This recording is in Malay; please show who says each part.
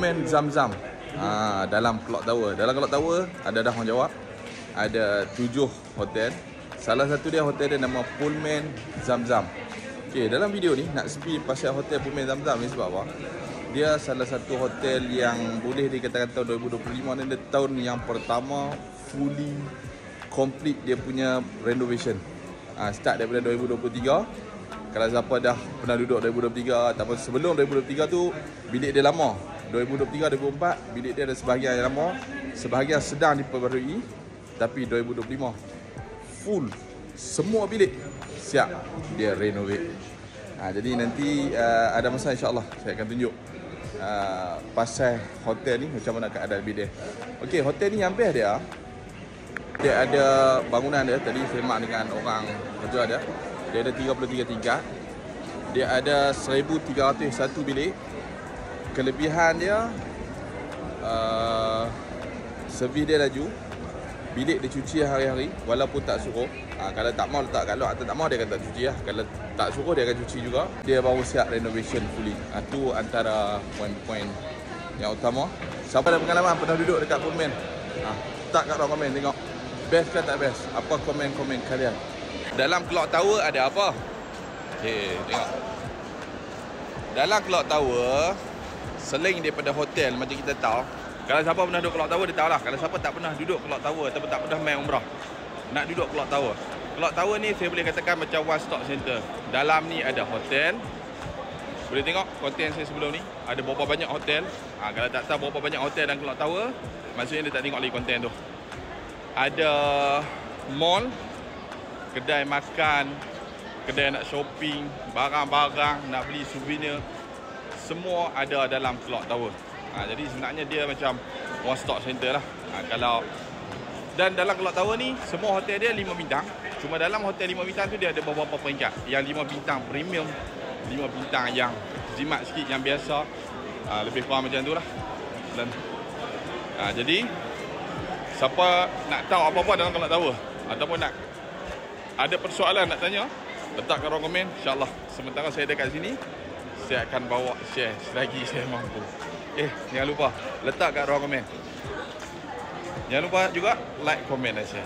Speaker 1: Pullman Zamzam dalam Clock Tower. Dalam Clock Tower ada dah orang jawab. Ada 7 hotel. Salah satu dia hotel dia nama Pullman Zamzam. Okey, dalam video ni nak speed pasal hotel Pullman Zamzam ni sebab apa? Dia salah satu hotel yang boleh dikatakan tahun 2025 ni tahun yang pertama fully complete dia punya renovation. Start daripada 2023. Kalau siapa dah pernah duduk 2023 ataupun sebelum 2023 tu, bilik dia lama. 2023-2024 bilik dia ada sebahagian yang lama, sebahagian sedang diperbarui. Tapi 2025 full semua bilik siap dia renovate. Jadi nanti ada masa insya-Allah saya akan tunjuk pasal hotel ni macam mana keadaan bilik dia. Okey, hotel ni yang best dia ada bangunan dia. Tadi saya mak dengan orang kerja dia. Dia ada 33 tingkat. Dia ada 1301 bilik. Kelebihan dia servis dia laju. Bilik dia cuci hari-hari walaupun tak suruh. Kalau tak mau letak kat luar atau tak mau dia akan tak cuci lah. Kalau tak suruh dia akan cuci juga. Dia baru siap renovation fully. Itu antara poin-poin yang utama. Siapa ada pengalaman pernah duduk dekat Pullman? Tak kat ruang komen tengok. Best ke tak best? Apa komen-komen kalian? Dalam Clock Tower ada apa? Okay, tengok. Dalam Clock Tower, selain daripada hotel macam kita tahu, kalau siapa pernah duduk Clock Tower dia tahu lah. Kalau siapa tak pernah duduk Clock Tower ataupun tak pernah main umrah, nak duduk Clock Tower. Clock Tower ni saya boleh katakan macam one stop center. Dalam ni ada hotel. Boleh tengok konten saya sebelum ni. Ada berapa banyak hotel. Kalau tak tahu berapa banyak hotel dalam Clock Tower, maksudnya dia tak tengok lagi konten tu. Ada mall, kedai makan, kedai nak shopping, barang-barang, nak beli souvenir, semua ada dalam Clock Tower. Jadi sebenarnya dia macam one stop center lah. Dan dalam Clock Tower ni semua hotel dia 5 bintang. Cuma dalam hotel 5 bintang tu dia ada beberapa peringkat. Yang 5 bintang premium, 5 bintang yang jimat sikit, yang biasa, lebih kurang macam tu lah. Dan jadi siapa nak tahu apa-apa dalam Clock Tower ataupun nak ada persoalan nak tanya, letak kat ruang komen. InsyaAllah sementara saya dekat sini, saya akan bawa share selagi saya mampu. Jangan lupa letak kat ruang komen. Jangan lupa juga like, komen dan share.